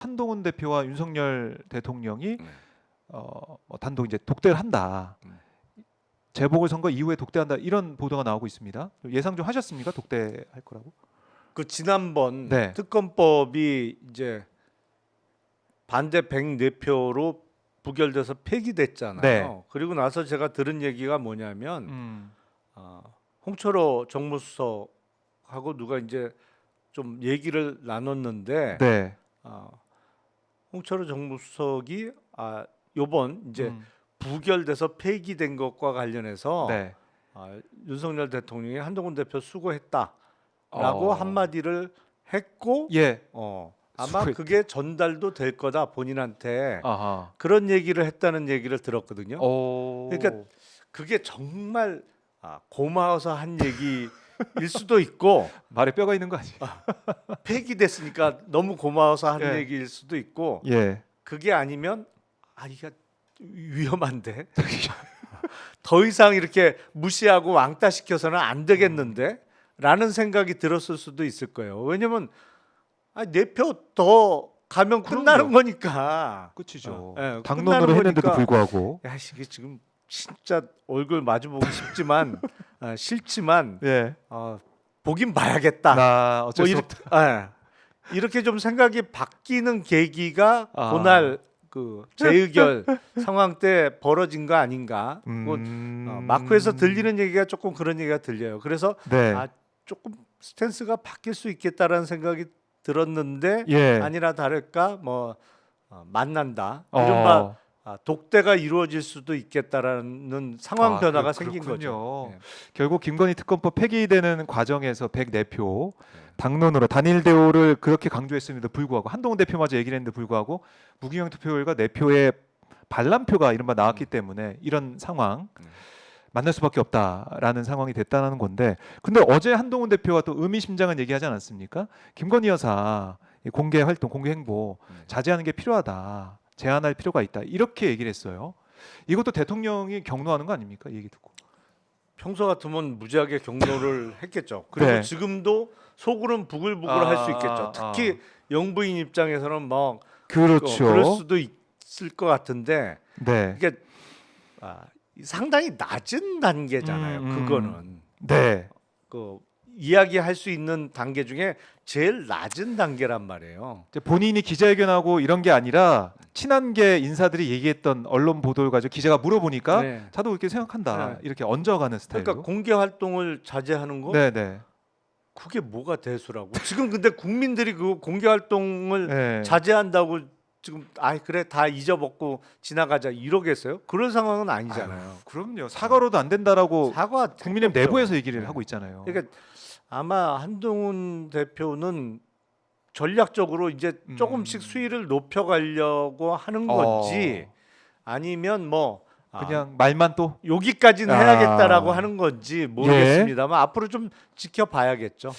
한동훈 대표와 윤석열 대통령이 네. 단독 이제 독대를 한다. 음. 재보궐선거 이후에 독대한다 이런 보도가 나오고 있습니다. 예상 좀 하셨습니까? 독대할 거라고? 그 지난번 네. 특검법이 이제 반대 104표로 부결돼서 폐기됐잖아요. 네. 그리고 나서 제가 들은 얘기가 뭐냐면 음. 홍철호 정무수석하고 누가 이제 좀 얘기를 나눴는데 네. 홍철호 정무수석이 요번 이제 음. 부결돼서 폐기된 것과 관련해서 네. 윤석열 대통령이 한동훈 대표 수고했다라고 한마디를 했고 예. 아마 수고했다. 그게 전달도 될 거다 본인한테 아하. 그런 얘기를 했다는 얘기를 들었거든요. 오. 그러니까 그게 정말 고마워서 한 얘기일 수도 있고 말에 뼈가 있는 거 아니에요? 폐기됐으니까 너무 고마워서 한 예. 얘기일 수도 있고 예. 그게 아니면 이게 위험한데 더 이상 이렇게 무시하고 왕따시켜서는 안 되겠는데 라는 생각이 들었을 수도 있을 거예요. 왜냐면 내 표 더 가면 끝나는 그럼요. 거니까. 끝이죠. 예, 당론으로 끝나는 했는데도 거니까. 불구하고. 야, 이게 지금 진짜 얼굴 마주보고 싶지만 싫지만 예. 보긴 봐야겠다. 나 어쩔 수 없다. 이렇게 좀 생각이 바뀌는 계기가 아. 그날 그 재의결 상황 때 벌어진 거 아닌가? 마크에서 들리는 얘기가 조금 그런 얘기가 들려요. 그래서 네. 조금 스탠스가 바뀔 수 있겠다라는 생각이 들었는데 예. 아니나 다를까 만난다. 어. 이른바 독대가 이루어질 수도 있겠다라는 상황 변화가 생긴 그렇군요. 거죠. 예. 결국 김건희 특검법 폐기되는 과정에서 104표 당론으로 단일 대우를 그렇게 강조했음에도 불구하고 한동훈 대표마저 얘기를 했는데 불구하고 무기명 투표율과 4표의 반란표가 이른바 나왔기 때문에 이런 상황 만날 수밖에 없다라는 상황이 됐다는 건데, 근데 어제 한동훈 대표가 또 의미심장한 얘기하지 않았습니까? 김건희 여사 공개 활동, 공개 행보 자제하는 게 필요하다, 제한할 필요가 있다, 이렇게 얘기를 했어요. 이것도 대통령이 경로하는 거 아닙니까? 이 얘기 듣고. 평소 같으면 무지하게 격려를 했겠죠. 그리고 네. 지금도 속으로는 부글부글 할 수 있겠죠. 특히 영부인 입장에서는 그렇죠. 그럴 수도 있을 것 같은데 네. 이게 상당히 낮은 단계잖아요. 그거는 네. 이야기할 수 있는 단계 중에 제일 낮은 단계란 말이에요. 이제 본인이 기자회견하고 이런 게 아니라 친한계 인사들이 얘기했던 언론 보도를 가지고 기자가 물어보니까 네. 자도 그렇게 생각한다, 네. 이렇게 얹어가는 스타일로. 그러니까 공개 활동을 자제하는 거 네네. 그게 뭐가 대수라고. 지금 근데 국민들이 그 공개 활동을 네. 자제한다고 지금 그래 다 잊어먹고 지나가자 이러겠어요? 그런 상황은 아니잖아요. 그럼요. 사과로도 안 된다라고 사과 국민의힘 택도 없죠. 내부에서 얘기를 네. 하고 있잖아요. 그러니까 아마 한동훈 대표는 전략적으로 이제 조금씩 수위를 높여가려고 하는 건지 아니면 그냥 말만 또. 여기까지는 해야겠다라고 하는 건지 모르겠습니다만 앞으로 좀 지켜봐야겠죠.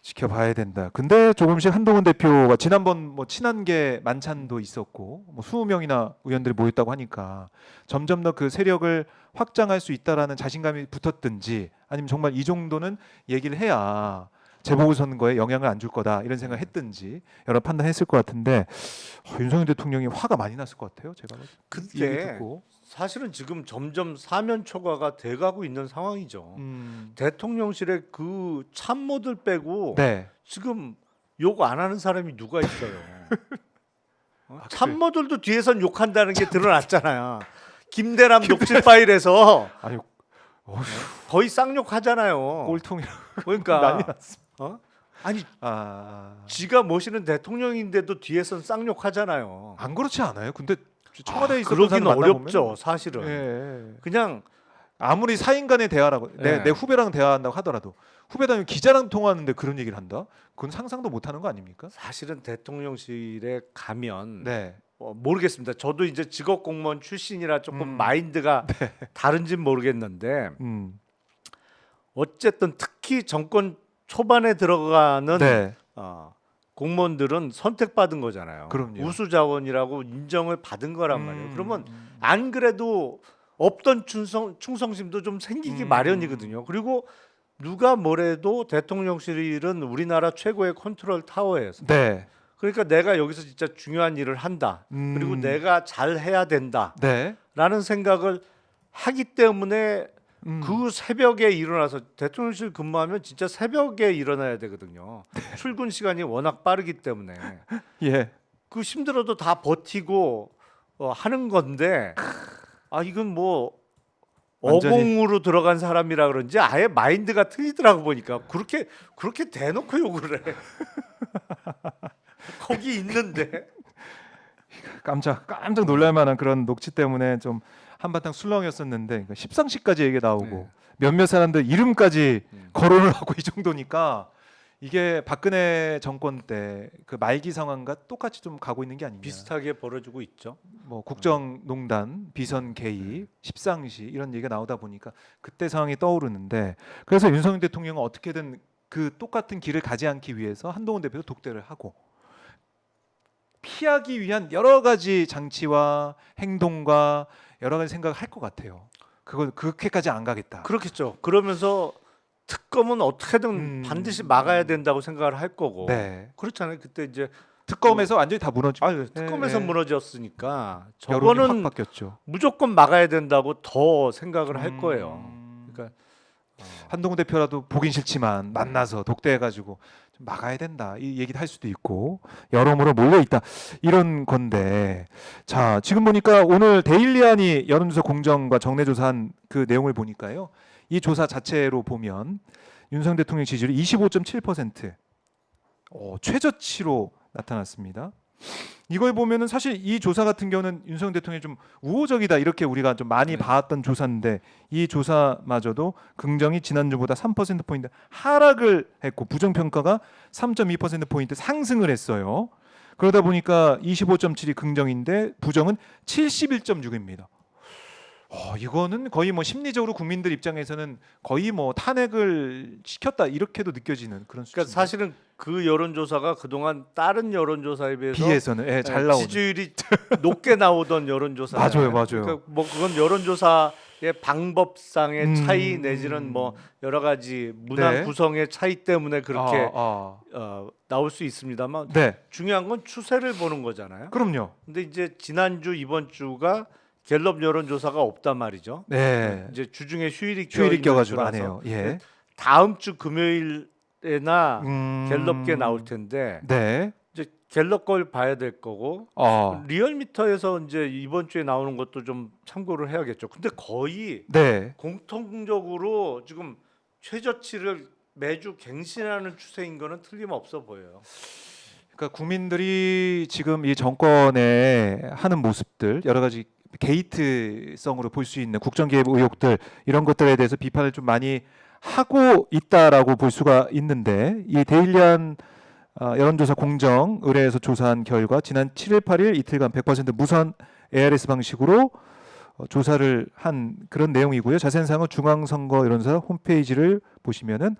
지켜봐야 된다. 근데 조금씩 한동훈 대표가 지난번 친한계 만찬도 있었고 20명이나 의원들이 모였다고 하니까 점점 더 그 세력을 확장할 수 있다라는 자신감이 붙었든지, 아니면 정말 이 정도는 얘기를 해야 재보궐선거에 영향을 안 줄 거다 이런 생각을 했든지 여러 판단했을 것 같은데, 윤석열 대통령이 화가 많이 났을 것 같아요. 제가 얘기 근데 듣고. 사실은 지금 점점 사면 초과가 돼가고 있는 상황이죠. 대통령실에 그 참모들 빼고 네. 지금 욕 안 하는 사람이 누가 있어요? 그래요? 참모들도 뒤에선 욕한다는 게 드러났잖아요. 김대남 녹취 파일에서 아니, 거의 쌍욕하잖아요. 꼴통이라고 그러니까 난리 났어. 아니 아, 지가 모시는 대통령인데도 뒤에선 쌍욕하잖아요. 안 그렇지 않아요? 근데 청와대에 있었던 그러긴 사람 만나보면 어렵죠, 사실은. 예. 그냥 아무리 사인 간의 대화라고 내 후배랑 대화한다고 하더라도 후배라면 기자랑 통화하는데 그런 얘기를 한다? 그건 상상도 못하는 거 아닙니까? 사실은 대통령실에 가면 네. 모르겠습니다. 저도 이제 직업 공무원 출신이라 조금 마인드가 다른진 모르겠는데 어쨌든 특히 정권 초반에 들어가는 네. 공무원들은 선택받은 거잖아요. 그럼요. 우수 자원이라고 인정을 받은 거란 말이에요. 그러면 안 그래도 없던 충성심도 좀 생기기 마련이거든요. 그리고 누가 뭐래도 대통령실은 우리나라 최고의 컨트롤 타워예요. 네. 그러니까 내가 여기서 진짜 중요한 일을 한다. 그리고 내가 잘 해야 된다라는 네. 생각을 하기 때문에 그 새벽에 일어나서 대통령실 근무하면 진짜 새벽에 일어나야 되거든요. 출근 시간이 워낙 빠르기 때문에 예. 그 힘들어도 다 버티고 하는 건데 이건 뭐 완전히- 어공으로 들어간 사람이라 그런지 아예 마인드가 틀리더라고 보니까 그렇게 대놓고 욕을 해. 거기 있는데 깜짝 놀랄 만한 그런 녹취 때문에 좀 한바탕 술렁이었었는데 그러니까 십상시까지 얘기 나오고 네. 몇몇 사람들 이름까지 음. 거론을 하고 이 정도니까 이게 박근혜 정권 때 그 말기 상황과 똑같이 좀 가고 있는 게 아니냐. 비슷하게 벌어지고 있죠. 뭐 국정농단, 비선 개입, 십상시 이런 얘기가 나오다 보니까 그때 상황이 떠오르는데 그래서 윤석열 대통령은 어떻게든 그 똑같은 길을 가지 않기 위해서 한동훈 대표도 독대를 하고 피하기 위한 여러 가지 장치와 행동과 여러 가지 생각을 할 것 같아요. 그걸 그렇게까지 안 가겠다. 그렇겠죠. 그러면서 특검은 어떻게든 반드시 막아야 된다고 생각을 할 거고. 네. 그렇잖아요. 그때 이제 특검에서 완전히 다 무너지고 특검에서 네. 무너졌으니까 여론이 확 저거는 바뀌었죠. 무조건 막아야 된다고 더 생각을 할 거예요. 그러니까 한동훈 대표라도 보긴 싫지만 만나서 독대해가지고 좀 막아야 된다 이 얘기도 할 수도 있고 여러모로 몰려 있다 이런 건데 자 지금 보니까 오늘 데일리안이 여론조사 공정과 정례조사한 그 내용을 보니까요 이 조사 자체로 보면 윤석열 대통령 지지율이 25.7% 최저치로 나타났습니다. 이걸 보면은 사실 이 조사 같은 경우는 윤석열 대통령이 좀 우호적이다 이렇게 우리가 좀 많이 네. 봐왔던 조사인데 이 조사마저도 긍정이 지난주보다 3% 포인트 하락을 했고 부정 평가가 3.2% 포인트 상승을 했어요. 그러다 보니까 25.7이 긍정인데 부정은 71.6입니다. 이거는 거의 뭐 심리적으로 국민들 입장에서는 거의 뭐 탄핵을 시켰다 이렇게도 느껴지는 그런 수준. 그러니까 사실은 그 여론조사가 그동안 다른 여론조사에 비해서는 잘 나오는. 지지율이 높게 나오던 여론조사잖아요. 맞아요. 그러니까 뭐 그건 여론조사의 방법상의 차이 내지는 뭐 여러 가지 문항 네. 구성의 차이 때문에 그렇게 아. 나올 수 있습니다만 네, 중요한 건 추세를 보는 거잖아요. 그럼요. 근데 이제 지난주 이번 주가 갤럽 여론조사가 없단 말이죠. 네, 이제 주중에 휴일이 휴일이 껴있는 껴가지고 안 주라서. 해요. 예. 다음 주 금요일에나 갤럽게 음, 나올 텐데 네. 이제 갤럽 걸 봐야 될 거고 리얼미터에서 이제 이번 주에 나오는 것도 좀 참고를 해야겠죠. 근데 거의 네. 공통적으로 지금 최저치를 매주 갱신하는 추세인 거는 틀림없어 보여요. 그러니까 국민들이 지금 이 정권에 하는 모습들 여러 가지 게이트성으로 볼 수 있는 국정 개입 의혹들 이런 것들에 대해서 비판을 좀 많이 하고 있다라고 볼 수가 있는데 이 데일리안 여론조사 공정 의뢰에서 조사한 결과 지난 7일 8일 이틀간 100% 무선 ARS 방식으로 조사를 한 그런 내용이고요. 자세한 사항은 중앙선거 여론조사 홈페이지를 보시면은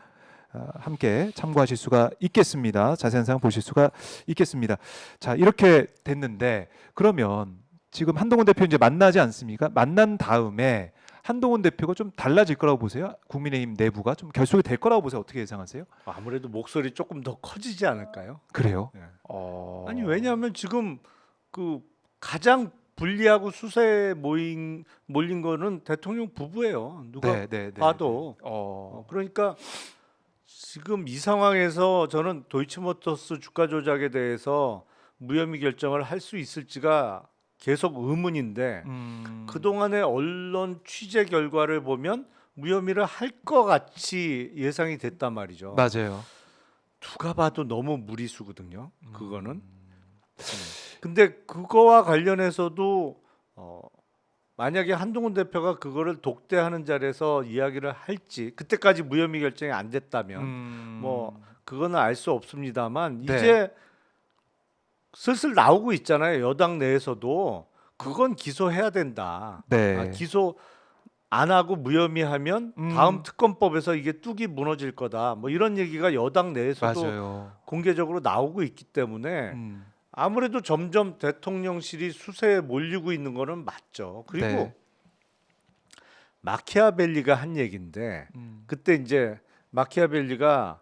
함께 참고하실 수가 있겠습니다. 자세한 사항 보실 수가 있겠습니다. 자 이렇게 됐는데 그러면 지금 한동훈 대표 이제 만나지 않습니까? 만난 다음에 한동훈 대표가 좀 달라질 거라고 보세요? 국민의힘 내부가 좀 결속이 될 거라고 보세요? 어떻게 예상하세요? 아무래도 목소리 조금 더 커지지 않을까요? 그래요? 네. 어... 아니 왜냐하면 지금 그 가장 불리하고 수세에 몰린 거는 대통령 부부예요. 누가 봐도. 그러니까 지금 이 상황에서 저는 도이치모터스 주가 조작에 대해서 무혐의 결정을 할 수 있을지가 계속 의문인데 그동안의 언론 취재 결과를 보면 무혐의를 할 것 같이 예상이 됐단 말이죠. 맞아요. 누가 봐도 너무 무리수거든요. 그거는. 근데 그거와 관련해서도 만약에 한동훈 대표가 그거를 독대하는 자리에서 이야기를 할지 그때까지 무혐의 결정이 안 됐다면 뭐 그거는 알 수 없습니다만 네. 이제 슬슬 나오고 있잖아요. 여당 내에서도 그건 기소해야 된다. 네. 기소 안 하고 무혐의하면 다음 특검법에서 이게 뚝이 무너질 거다. 뭐 이런 얘기가 여당 내에서도 맞아요. 공개적으로 나오고 있기 때문에 아무래도 점점 대통령실이 수세에 몰리고 있는 거는 맞죠. 그리고 네. 마키아벨리가 한 얘기인데 그때 이제 마키아벨리가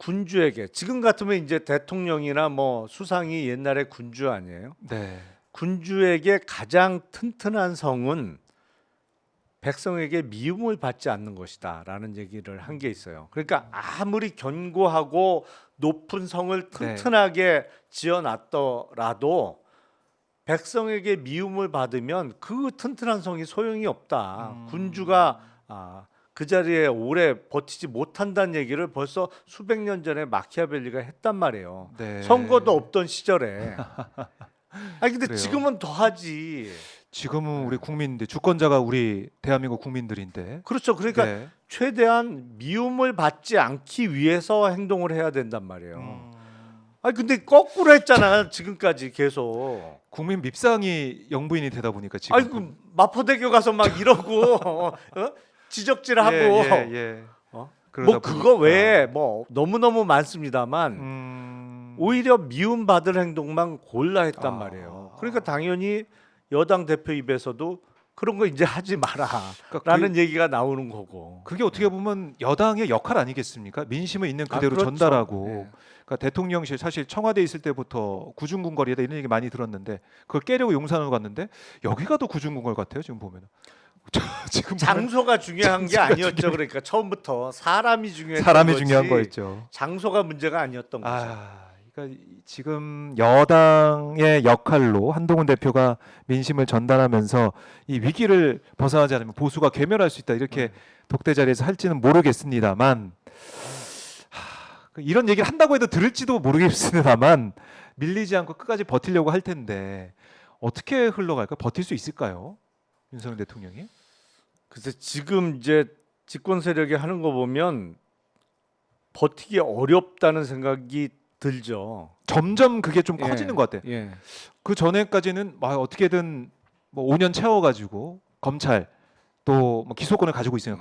군주에게 지금 같으면 이제 대통령이나 뭐 수상이 옛날에 군주 아니에요? 네. 군주에게 가장 튼튼한 성은 백성에게 미움을 받지 않는 것이다라는 얘기를 한 게 있어요. 그러니까 아무리 견고하고 높은 성을 튼튼하게 지어놨더라도 백성에게 미움을 받으면 그 튼튼한 성이 소용이 없다. 군주가 그 자리에 오래 버티지 못한다는 얘기를 벌써 수백 년 전에 마키아벨리가 했단 말이에요. 네. 선거도 없던 시절에. 아니 근데 그래요. 지금은 더하지. 지금은 우리 국민들 주권자가 우리 대한민국 국민들인데. 그렇죠. 그러니까 네. 최대한 미움을 받지 않기 위해서 행동을 해야 된단 말이에요. 음, 아니 근데 거꾸로 했잖아 지금까지 계속. 국민 밉상이 영부인이 되다 보니까 지금. 아이고 마포대교 가서 막 이러고 지적질하고 예. 뭐 그러다 그거 보니까. 외에 뭐 너무너무 많습니다만 오히려 미움 받을 행동만 골라 했단 말이에요. 그러니까 당연히 여당 대표 입에서도 그런 거 이제 하지 마라라는 그러니까 얘기가 나오는 거고. 그게 어떻게 보면 여당의 역할 아니겠습니까? 민심을 있는 그대로 그렇죠. 전달하고. 예. 그러니까 대통령실 사실 청와대 있을 때부터 구중궁궐이다 이런 얘기 많이 들었는데 그걸 깨려고 용산으로 갔는데 여기가 더 구중궁궐 같아요 지금 보면. 지금 보면 장소가 중요한 게 아니었죠. 그러니까 처음부터 사람이 중요했던 사람이 거지. 중요한 거였죠. 장소가 문제가 아니었던 거죠. 그러니까 지금 여당의 역할로 한동훈 대표가 민심을 전달하면서 이 위기를 벗어나지 않으면 보수가 괴멸할 수 있다 이렇게 독대 자리에서 할지는 모르겠습니다만 이런 얘기를 한다고 해도 들을지도 모르겠습니다만 밀리지 않고 끝까지 버티려고 할 텐데 어떻게 흘러갈까? 버틸 수 있을까요? 윤석열 대통령이? 그래서 지금 이제 집권 세력이 하는 거 보면 버티기 어렵다는 생각이 들죠. 점점 그게 좀 예. 커지는 것 같아요. 예. 그 전에까지는 어떻게든 뭐 5년 채워가지고 검찰 또 뭐 기소권을 가지고 있으면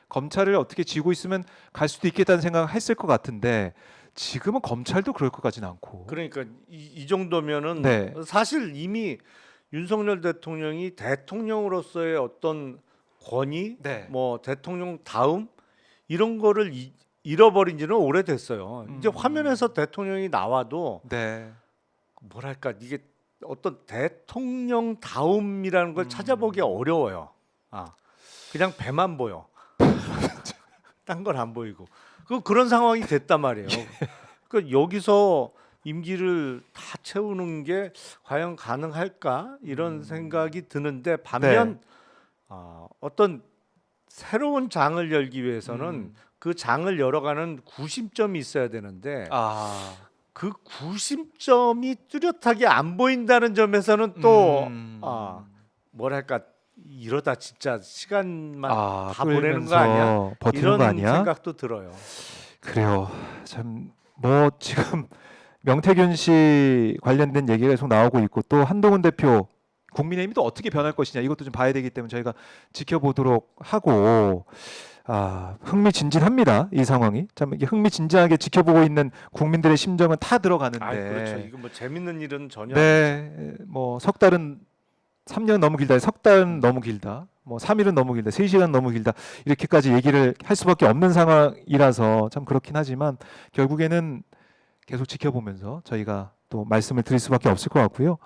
검찰을 어떻게 쥐고 있으면 갈 수도 있겠다는 생각을 했을 것 같은데 지금은 검찰도 그럴 것 같지는 않고. 그러니까 이 정도면은 네. 사실 이미 윤석열 대통령이 대통령으로서의 어떤 권위, 네. 뭐 대통령 다음 이런 거를 잃어버린 지는 오래됐어요. 이제 화면에서 대통령이 나와도 네. 뭐랄까 이게 어떤 대통령 다움이라는 걸 찾아보기 어려워요. 그냥 배만 보여. 딴 건 안 보이고. 그런 상황이 됐단 말이에요. 그 여기서 임기를 다 채우는 게 과연 가능할까 이런 생각이 드는데 반면 어떤 새로운 장을 열기 위해서는 그 장을 열어가는 구심점이 있어야 되는데 그 구심점이 뚜렷하게 안 보인다는 점에서는 또 뭐랄까 이러다 진짜 시간만 다 보내는 거 아니야? 버티는 이런 거 아니야? 생각도 들어요. 그래요. 참 뭐 지금 명태균 씨 관련된 얘기가 계속 나오고 있고 또 한동훈 대표 국민의힘이 또 어떻게 변할 것이냐 이것도 좀 봐야 되기 때문에 저희가 지켜보도록 하고 흥미진진합니다. 이 상황이 참 이게 흥미진진하게 지켜보고 있는 국민들의 심정은 다 들어가는데. 그렇죠. 이거 뭐 재밌는 일은 전혀 네, 뭐 석 달은 3년 너무 길다, 석 달은 너무 길다, 뭐 3일은 너무 길다, 3시간 너무 길다 이렇게까지 얘기를 할 수밖에 없는 상황이라서 참 그렇긴 하지만 결국에는 계속 지켜보면서 저희가 또 말씀을 드릴 수밖에 없을 것 같고요.